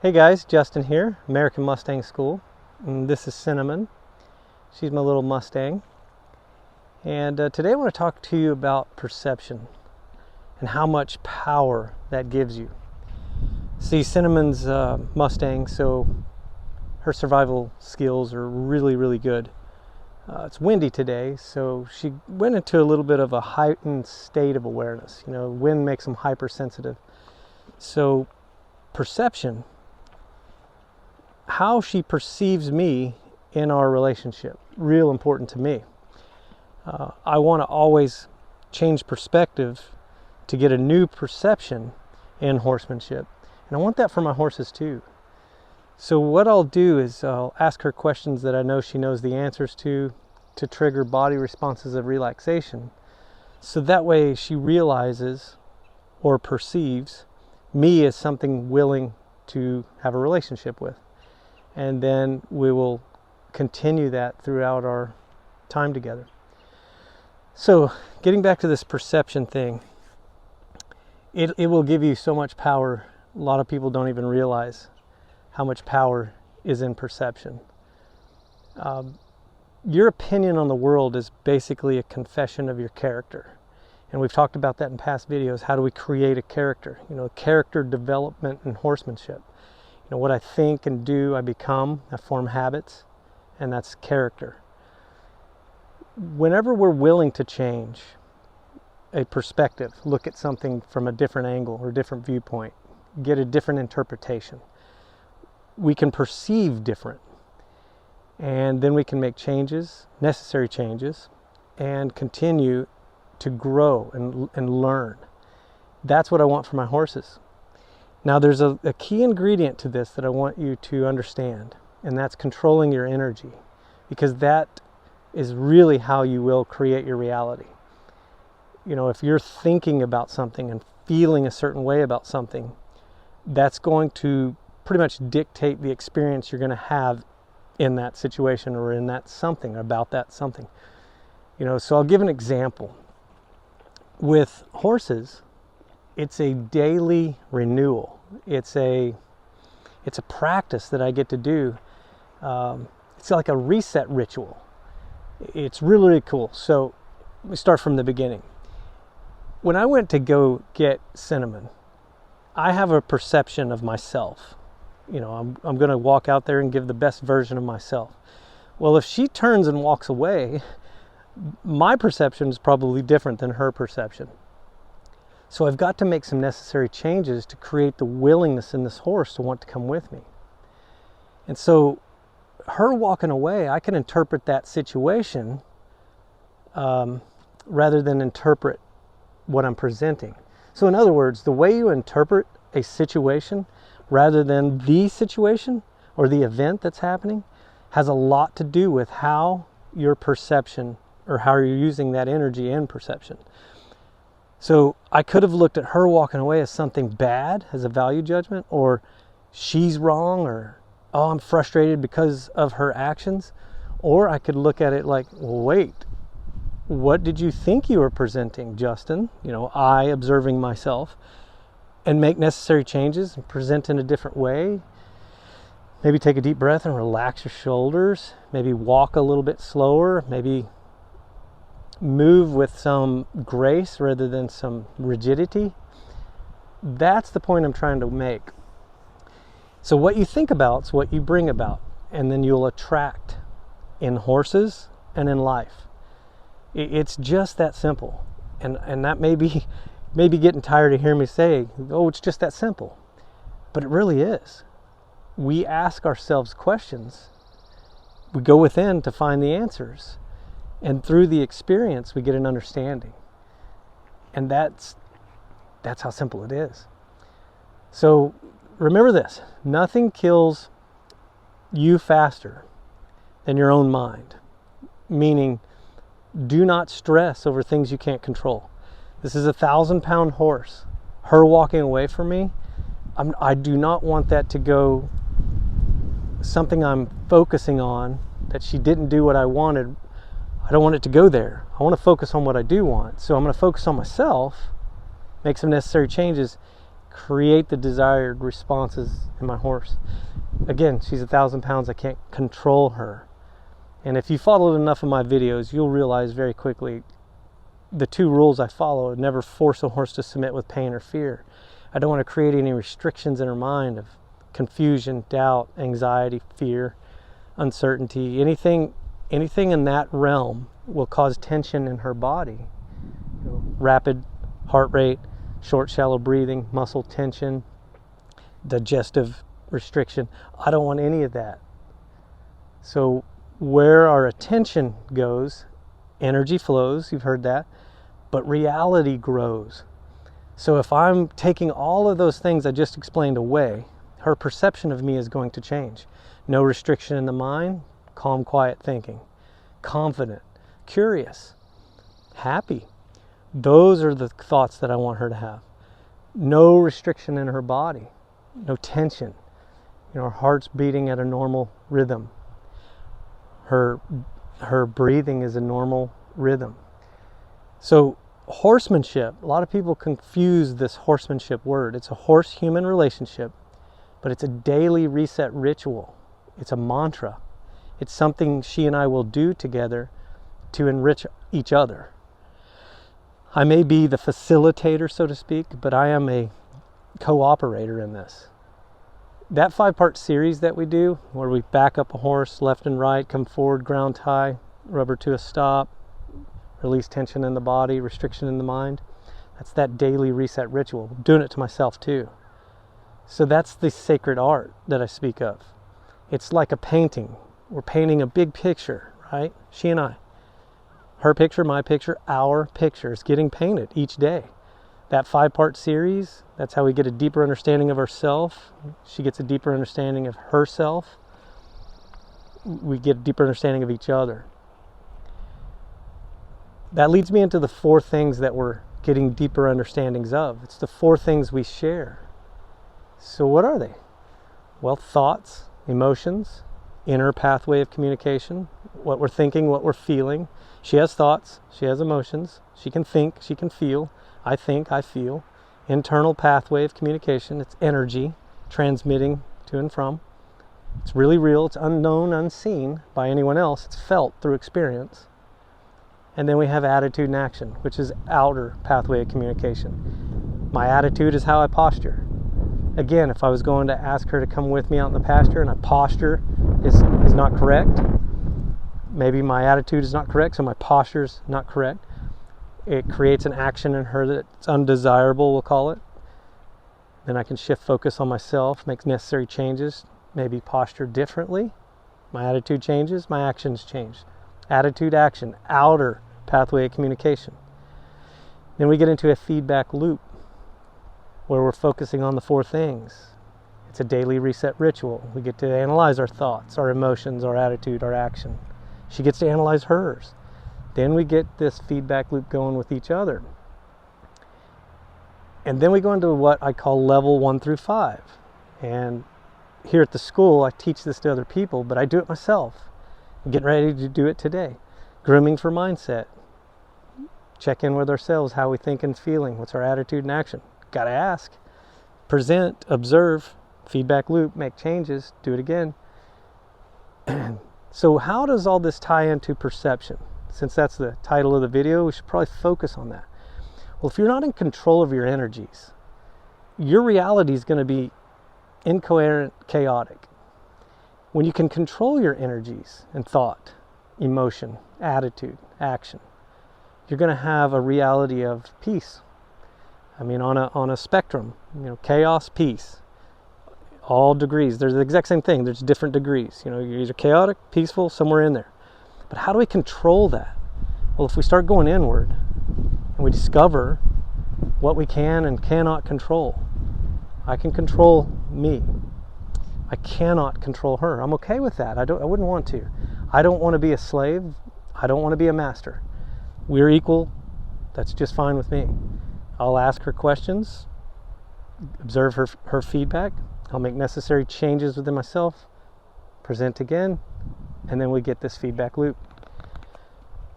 Hey guys, Justin here, American Mustang School, and this is Cinnamon. She's my little Mustang. And today I want to talk to you about perception and how much power that gives you. See, Cinnamon's Mustang, so her survival skills are really good. It's windy today, so she went into a little bit of a heightened state of awareness. You know, wind makes them hypersensitive. So perception, how she perceives me in our relationship, real important to me. I want to always change perspective to get a new perception in horsemanship. And I want that for my horses too. So what I'll do is I'll ask her questions that I know she knows the answers to trigger body responses of relaxation. So that way she realizes or perceives me as something willing to have a relationship with. And then we will continue that throughout our time together. So getting back to this perception thing, it will give you so much power. A lot of people don't even realize how much power is in perception. Your opinion on the world is basically a confession of your character. And we've talked about that in past videos. How do we create a character? You know, character development and horsemanship. You know, what I think and do, I become, I form habits, and that's character. Whenever we're willing to change a perspective, look at something from a different angle or a different viewpoint, get a different interpretation, we can perceive different. And then we can make changes, necessary changes, and continue to grow and learn. That's what I want for my horses. Now there's a key ingredient to this that I want you to understand, and that's controlling your energy, because that is really how you will create your reality. You know, if you're thinking about something and feeling a certain way about something, that's going to pretty much dictate the experience you're going to have in that situation or in that something, about that something. You know, so I'll give an example. With horses, it's a daily renewal. It's a practice that I get to do. It's like a reset ritual. It's really cool. So let me start from the beginning. When I went to go get Cinnamon, I have a perception of myself. You know, I'm going to walk out there and give the best version of myself. Well, if she turns and walks away, my perception is probably different than her perception. So I've got to make some necessary changes to create the willingness in this horse to want to come with me. And so her walking away, I can interpret that situation rather than interpret what I'm presenting. So in other words, the way you interpret a situation rather than the situation or the event that's happening has a lot to do with how your perception or how you're using that energy in perception. So I could have looked at her walking away as something bad, as a value judgment, or she's wrong, or oh, I'm frustrated because of her actions. Or I could look at it like, well, wait, what did you think you were presenting, Justin? You know, I observing myself, and make necessary changes and present in a different way. Maybe take a deep breath and relax your shoulders. Maybe walk a little bit slower. Maybe move with some grace rather than some rigidity. That's the point I'm trying to make. So what you think about is what you bring about, and then you'll attract in horses and in life. It's just that simple. And that may be getting tired of hearing me say, oh, it's just that simple. But it really is. We ask ourselves questions. We go within to find the answers. And through the experience, we get an understanding. And that's how simple it is. So remember this, nothing kills you faster than your own mind. Meaning, do not stress over things you can't control. This is a 1,000-pound horse. Her walking away from me, I do not want that to go something I'm focusing on, that she didn't do what I wanted. I don't want it to go there. I want to focus on what I do want. So I'm going to focus on myself, make some necessary changes, create the desired responses in my horse. Again, she's 1,000 pounds. I can't control her. And if you followed enough of my videos, you'll realize very quickly the two rules I follow: never force a horse to submit with pain or fear. I don't want to create any restrictions in her mind of confusion, doubt, anxiety, fear, uncertainty. Anything in that realm will cause tension in her body. Rapid heart rate, short, shallow breathing, muscle tension, digestive restriction. I don't want any of that. So where our attention goes, energy flows, you've heard that, but reality grows. So if I'm taking all of those things I just explained away, her perception of me is going to change. No restriction in the mind, calm, quiet thinking, confident, curious, happy. Those are the thoughts that I want her to have. No restriction in her body, no tension. Her heart's beating at a normal rhythm. Her breathing is a normal rhythm. So horsemanship, a lot of people confuse this horsemanship word. It's a horse-human relationship, but it's a daily reset ritual. It's a mantra. It's something she and I will do together to enrich each other. I may be the facilitator, so to speak, but I am a cooperator in this. That 5-part series that we do, where we back up a horse left and right, come forward, ground tie, rubber to a stop, release tension in the body, restriction in the mind, that's that daily reset ritual. I'm doing it to myself too. So that's the sacred art that I speak of. It's like a painting. We're painting a big picture, right? She and I. Her picture, my picture, our picture is getting painted each day. That 5-part series, that's how we get a deeper understanding of ourselves. She gets a deeper understanding of herself. We get a deeper understanding of each other. That leads me into the 4 things that we're getting deeper understandings of. It's the 4 things we share. So what are they? Well, thoughts, emotions, inner pathway of communication, what we're thinking, what we're feeling. She has thoughts, she has emotions, she can think, she can feel. I think, I feel. Internal pathway of communication, it's energy transmitting to and from. It's really real, it's unknown, unseen by anyone else, it's felt through experience. And then we have attitude and action, which is outer pathway of communication. My attitude is how I posture. Again, if I was going to ask her to come with me out in the pasture and my posture is not correct, maybe my attitude is not correct, so my posture is not correct. It creates an action in her that's undesirable, we'll call it. Then I can shift focus on myself, make necessary changes, maybe posture differently. My attitude changes, my actions change. Attitude, action, outer pathway of communication. Then we get into a feedback loop where we're focusing on the 4 things. It's a daily reset ritual. We get to analyze our thoughts, our emotions, our attitude, our action. She gets to analyze hers. Then we get this feedback loop going with each other. And then we go into what I call level 1 through 5. And here at the school, I teach this to other people, but I do it myself. I'm getting ready to do it today. Grooming for mindset. Check in with ourselves, how we think and feeling. What's our attitude and action? Got to ask. Present, observe, feedback loop, make changes, do it again. So how does all this tie into perception? Since that's the title of the video, we should probably focus on that. Well, if you're not in control of your energies, your reality is going to be incoherent, chaotic. When you can control your energies and thought, emotion, attitude, action, you're going to have a reality of peace. I mean, on a spectrum, chaos, peace, all degrees. They're the exact same thing. There's different degrees. You're either chaotic, peaceful, somewhere in there. But how do we control that? Well, if we start going inward and we discover what we can and cannot control. I can control me. I cannot control her. I'm okay with that. I wouldn't want to. I don't want to be a slave. I don't want to be a master. We're equal. That's just fine with me. I'll ask her questions, observe her feedback. I'll make necessary changes within myself, present again, and then we get this feedback loop.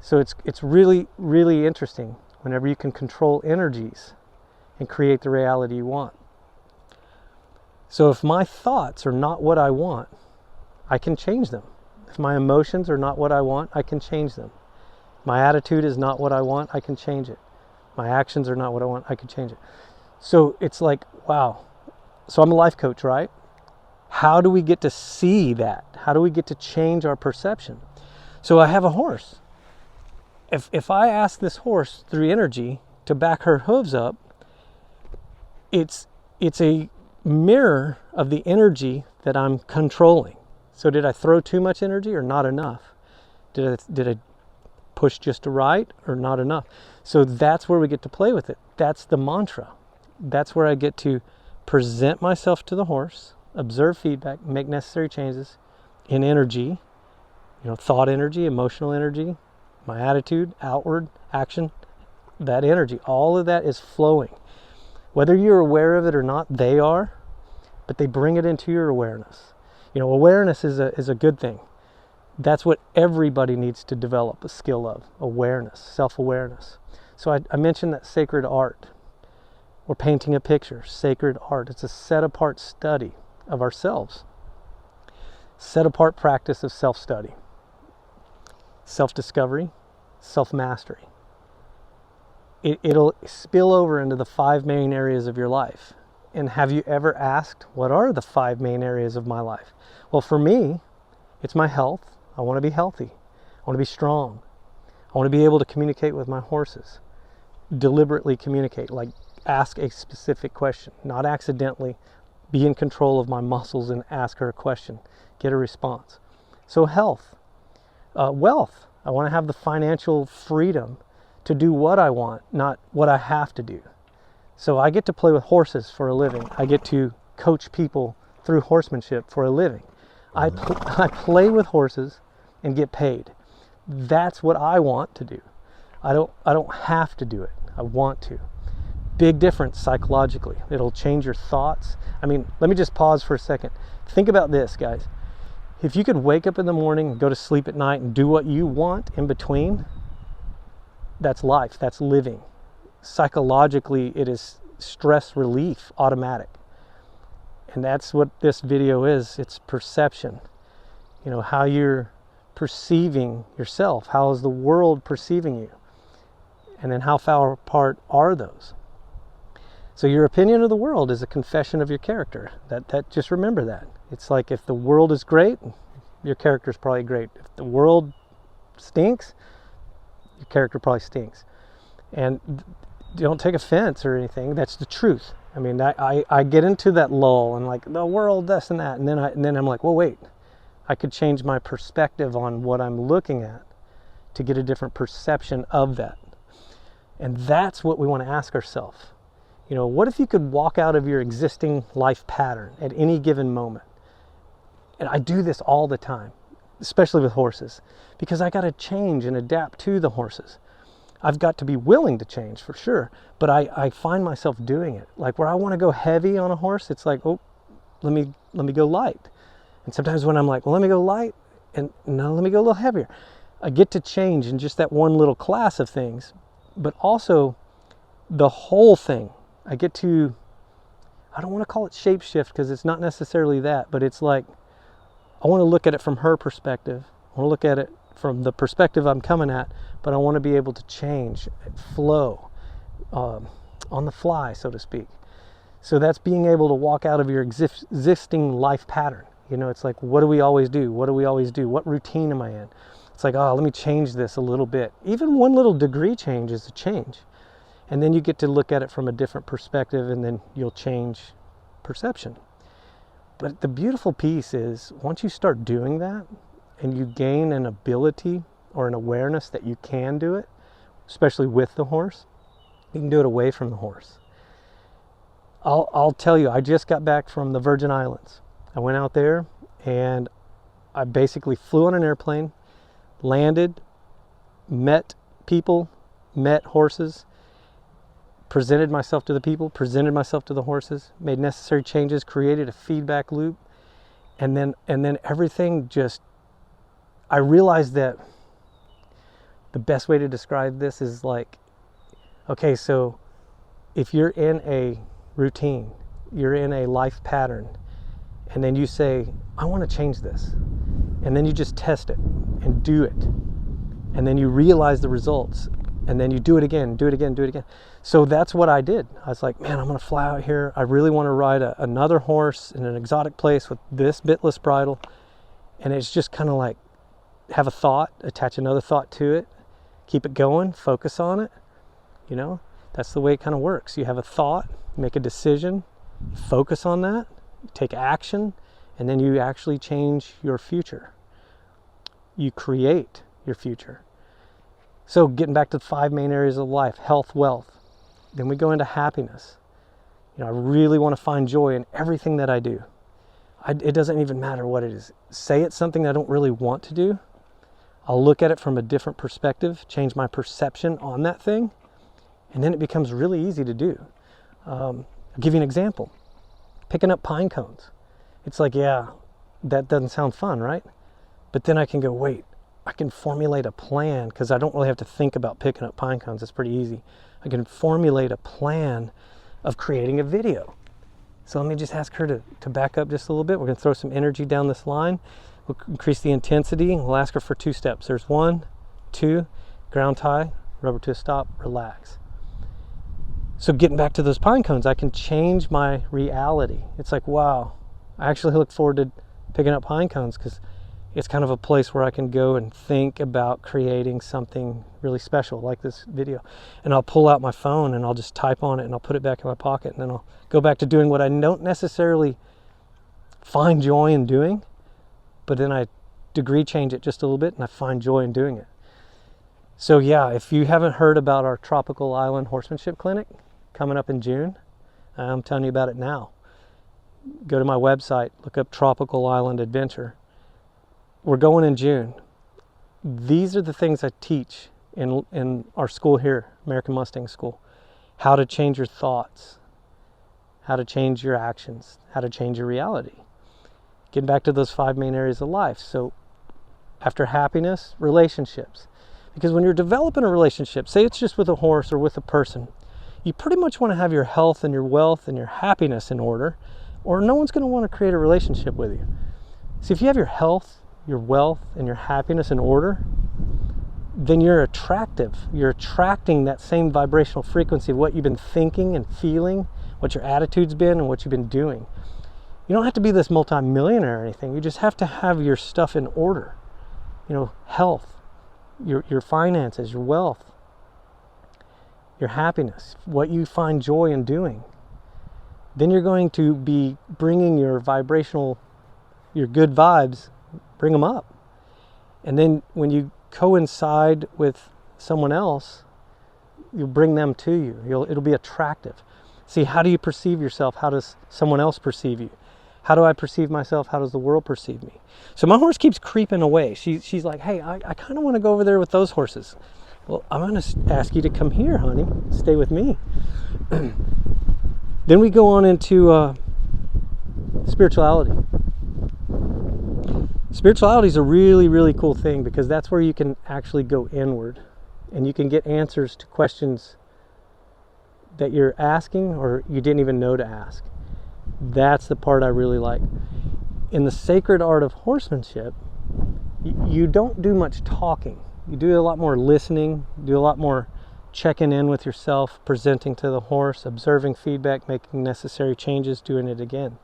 So it's really, really interesting whenever you can control energies and create the reality you want. So if my thoughts are not what I want, I can change them. If my emotions are not what I want, I can change them. My attitude is not what I want, I can change it. My actions are not what I want, I can change it. So it's like, wow. So I'm a life coach, right? How do we get to see that? How do we get to change our perception? So I have a horse. If I ask this horse through energy to back her hooves up, it's a mirror of the energy that I'm controlling. So did I throw too much energy or not enough? Did I push just to right or not enough? So that's where we get to play with it. That's the mantra. That's where I get to present myself to the horse, observe feedback, make necessary changes in energy, thought energy, emotional energy, my attitude, outward action, that energy, all of that is flowing. Whether you're aware of it or not, they are, but they bring it into your awareness. Awareness is a good thing. That's what everybody needs to develop a skill of, awareness, self-awareness. So I mentioned that sacred art, or painting a picture, sacred art. It's a set-apart study of ourselves. Set-apart practice of self-study, self-discovery, self-mastery. It'll spill over into the 5 main areas of your life. And have you ever asked, what are the 5 main areas of my life? Well, for me, it's my health. I want to be healthy. I want to be strong. I want to be able to communicate with my horses. Deliberately communicate, like ask a specific question, not accidentally. Be in control of my muscles and ask her a question. Get a response. So health. Wealth. I want to have the financial freedom to do what I want, not what I have to do. So I get to play with horses for a living. I get to coach people through horsemanship for a living. I play with horses and get paid. That's what I want to do. I don't have to do it. I want to. Big difference psychologically. It'll change your thoughts. Let me just pause for a second. Think about this, guys. If you could wake up in the morning and go to sleep at night and do what you want in between, that's life, that's living. Psychologically, it is stress relief, automatic. And that's what this video is. It's perception. How you're perceiving yourself. How is the world perceiving you? And then how far apart are those? So your opinion of the world is a confession of your character. That just remember that. It's like if the world is great, your character is probably great. If the world stinks, your character probably stinks. And don't take offense or anything. That's the truth. I get into that lull and like the world, this and that, and then I'm like, well, wait. I could change my perspective on what I'm looking at to get a different perception of that. And that's what we want to ask ourselves. What if you could walk out of your existing life pattern at any given moment? And I do this all the time, especially with horses, because I got to change and adapt to the horses. I've got to be willing to change for sure, but I find myself doing it. Like where I want to go heavy on a horse, it's like, oh, let me go light. And sometimes when I'm like, well, let me go light, and no, let me go a little heavier. I get to change in just that one little class of things, but also the whole thing. I get to, I don't want to call it shapeshift because it's not necessarily that, but it's like, I want to look at it from her perspective. I want to look at it from the perspective I'm coming at, but I want to be able to change, flow, on the fly, so to speak. So that's being able to walk out of your existing life pattern. It's like, what do we always do? What do we always do? What routine am I in? It's like, oh, let me change this a little bit. Even one little degree change is a change. And then you get to look at it from a different perspective, and then you'll change perception. But the beautiful piece is once you start doing that and you gain an ability or an awareness that you can do it, especially with the horse, you can do it away from the horse. I'll tell you, I just got back from the Virgin Islands. I went out there and I basically flew on an airplane, landed, met people, met horses, presented myself to the people, presented myself to the horses, made necessary changes, created a feedback loop, and then everything just, I realized that the best way to describe this is like, okay, so if you're in a routine, you're in a life pattern, and then you say, I want to change this. And then you just test it and do it. And then you realize the results. And then you do it again, do it again, do it again. So that's what I did. I was like, man, I'm going to fly out here. I really want to ride another horse in an exotic place with this bitless bridle. And it's just kind of like, have a thought, attach another thought to it, keep it going, focus on it. You know, that's the way it kind of works. You have a thought, make a decision, focus on that, take action, and then you actually change your future. You create your future. So getting back to the 5 main areas of life: health, wealth. Then we go into happiness. You know, I really want to find joy in everything that I do. It doesn't even matter what it is. Say it's something I don't really want to do. I'll look at it from a different perspective, change my perception on that thing, and then it becomes really easy to do. I'll give you an example. Picking up pine cones. It's like, yeah, that doesn't sound fun, right? But then I can go, wait, I can formulate a plan, because I don't really have to think about picking up pine cones. It's pretty easy. I can formulate a plan of creating a video. So let me just ask her to back up just a little bit. We're going to throw some energy down this line. We'll increase the intensity. We'll ask her for 2 steps. There's 1, 2, ground tie, rubber to a stop, relax. So getting back to those pine cones, I can change my reality. It's like, wow, I actually look forward to picking up pine cones, because it's kind of a place where I can go and think about creating something really special like this video. And I'll pull out my phone and I'll just type on it and I'll put it back in my pocket, and then I'll go back to doing what I don't necessarily find joy in doing, but then I degree change it just a little bit and I find joy in doing it. So yeah, if you haven't heard about our Tropical Island Horsemanship Clinic coming up in June, I'm telling you about it now. Go to my website, look up Tropical Island Adventure. We're going in June. These are the things I teach in our school here, American Mustang School. How to change your thoughts, how to change your actions, how to change your reality. Getting back to those 5 main areas of life. So after happiness, relationships. Because when you're developing a relationship, say it's just with a horse or with a person, you pretty much want to have your health and your wealth and your happiness in order, or no one's going to want to create a relationship with you. See, if you have your health, your wealth, and your happiness in order, then you're attractive. You're attracting that same vibrational frequency of what you've been thinking and feeling, what your attitude's been, and what you've been doing. You don't have to be this multi-millionaire or anything. You just have to have your stuff in order. You know, health, your finances, your wealth, your happiness, what you find joy in doing. Then you're going to be bringing your vibrational, your good vibes, bring them up. And then when you coincide with someone else, you'll bring them to you. It'll be attractive. See, how do you perceive yourself? How does someone else perceive you? How do I perceive myself? How does the world perceive me? So my horse keeps creeping away. She's like, hey, I kind of want to go over there with those horses. Well, I'm going to ask you to come here, honey. Stay with me. Then we go on into spirituality. Spirituality is a really, really cool thing, because that's where you can actually go inward and you can get answers to questions that you're asking or you didn't even know to ask. That's the part I really like. In the sacred art of horsemanship, you don't do much talking. You do a lot more listening, do a lot more checking in with yourself, presenting to the horse, observing feedback, making necessary changes, doing it again.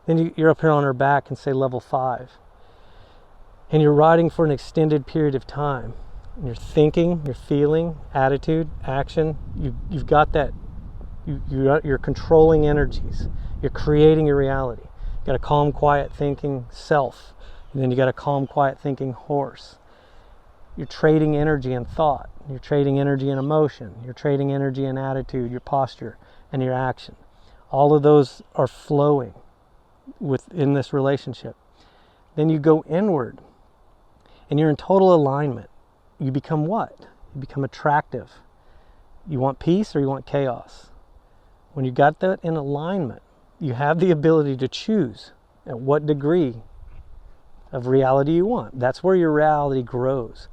Then you're up here on her back and say level 5. And you're riding for an extended period of time. And you're thinking, you're feeling, attitude, action. You've got that. You're controlling energies. You're creating your reality. You got a calm, quiet thinking self. And then you got a calm, quiet thinking horse. You're trading energy and thought. You're trading energy and emotion. You're trading energy and attitude, your posture, and your action. All of those are flowing within this relationship. Then you go inward. And you're in total alignment. You become what? You become attractive. You want peace or you want chaos? When you got that in alignment, you have the ability to choose at what degree of reality you want. That's where your reality grows.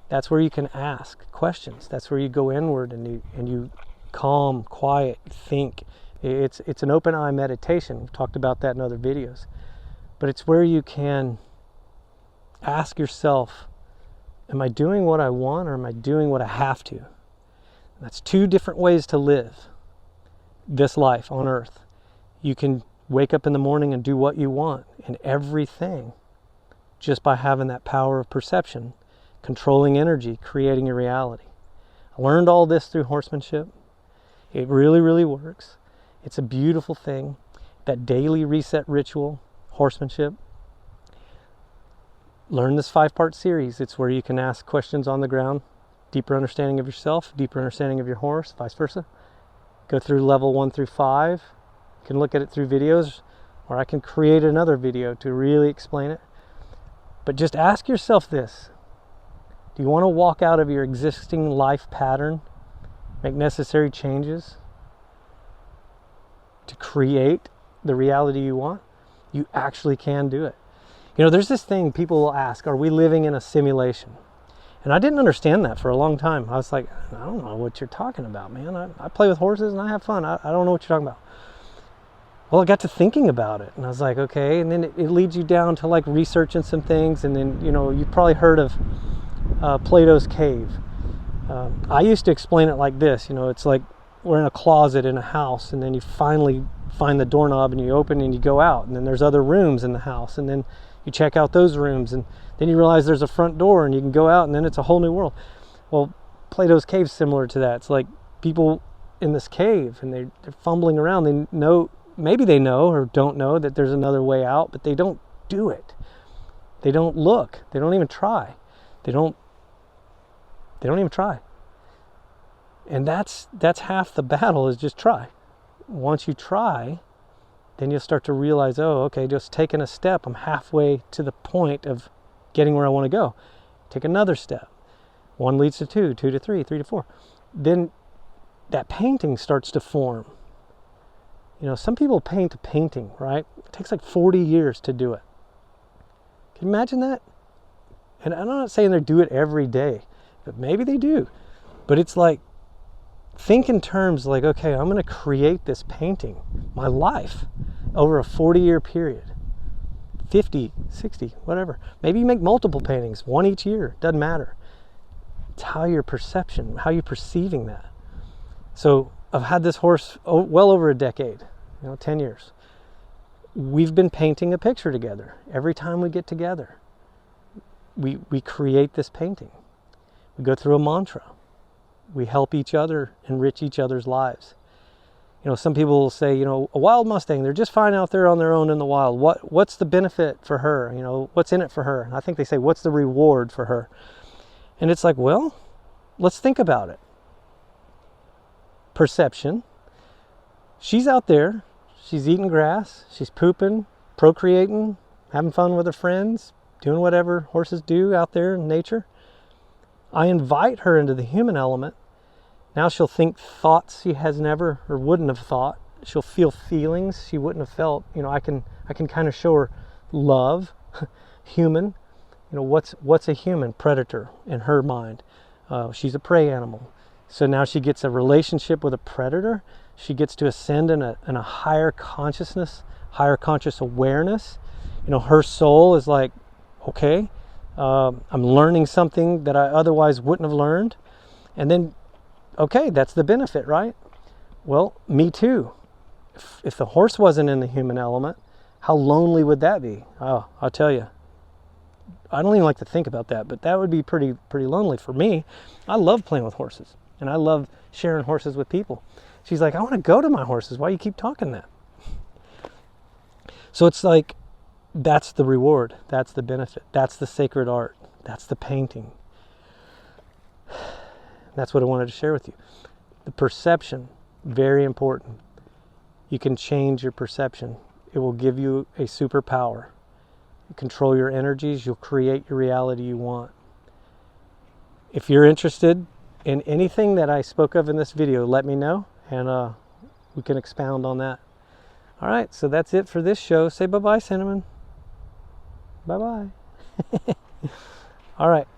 That's where you can ask questions. That's where you go inward and you calm, quiet, think, It's an open eye meditation. We've talked about that in other videos. But it's where you can ask yourself, am I doing what I want, or am I doing what I have to? And that's two different ways to live this life on earth. You can wake up in the morning and do what you want in everything just by having that power of perception, controlling energy, creating your reality. I learned all this through horsemanship. It really, really works. It's a beautiful thing. That daily reset ritual, horsemanship. Learn this 5-part series. It's where you can ask questions on the ground, deeper understanding of yourself, deeper understanding of your horse, vice versa. Go through level 1 through 5. You can look at it through videos, or I can create another video to really explain it. But just ask yourself this. Do you want to walk out of your existing life pattern, make necessary changes to create the reality you want? You actually can do it. You know, there's this thing people will ask, are we living in a simulation? And I didn't understand that for a long time. I was like, I don't know what you're talking about, man. I play with horses and I have fun. I don't know what you're talking about. Well, I got to thinking about it and I was like, okay. And then it leads you down to like researching some things. And then, you know, you've probably heard of Plato's cave. I used to explain it like this. You know, it's like we're in a closet in a house, and then you finally find the doorknob and you open and you go out, and then there's other rooms in the house, and then you check out those rooms, and then you realize there's a front door and you can go out, and then it's a whole new world. Well, Plato's cave is similar to that. It's like people in this cave and they're fumbling around. They know, maybe they know or don't know that there's another way out, but they don't do it. They don't look. They don't even try. They don't even try. And that's half the battle, is just try. Once you try, then you'll start to realize, oh, okay, just taking a step, I'm halfway to the point of getting where I want to go. Take another step. 1 leads to 2, 2 to 3, 3 to 4. Then that painting starts to form. You know, some people paint a painting, right? It takes like 40 years to do it. Can you imagine that? And I'm not saying they do it every day, but maybe they do. But it's like, think in terms like, okay, I'm going to create this painting, my life, over a 40-year period. 50, 60, whatever. Maybe you make multiple paintings, 1 each year, doesn't matter. It's how your perception, how you're perceiving that. So I've had this horse well over a decade, 10 years. We've been painting a picture together. Every time we get together, we create this painting. We go through a mantra. We help each other, enrich each other's lives. Some people will say, a wild Mustang, they're just fine out there on their own in the wild. What's the benefit for her? What's in it for her? And I think they say, what's the reward for her? And it's like, well, let's think about it. Perception. She's out there. She's eating grass. She's pooping, procreating, having fun with her friends, doing whatever horses do out there in nature. I invite her into the human element. Now she'll think thoughts she has never or wouldn't have thought. She'll feel feelings she wouldn't have felt. I can kind of show her love, human. What's a human predator in her mind? She's a prey animal. So now she gets a relationship with a predator. She gets to ascend in a higher consciousness, higher conscious awareness. Her soul is like, okay, I'm learning something that I otherwise wouldn't have learned. And then, okay, that's the benefit, right? Well, me too. If the horse wasn't in the human element, how lonely would that be? Oh, I'll tell you. I don't even like to think about that, but that would be pretty lonely for me. I love playing with horses, and I love sharing horses with people. She's like, I want to go to my horses. Why do you keep talking that? So it's like, that's the reward. That's the benefit. That's the sacred art. That's the painting. That's what I wanted to share with you. The perception, very important. You can change your perception. It will give you a superpower. You control your energies. You'll create your reality you want. If you're interested in anything that I spoke of in this video, let me know, and we can expound on that. All right, so that's it for this show. Say bye-bye, Cinnamon. Bye-bye. All right.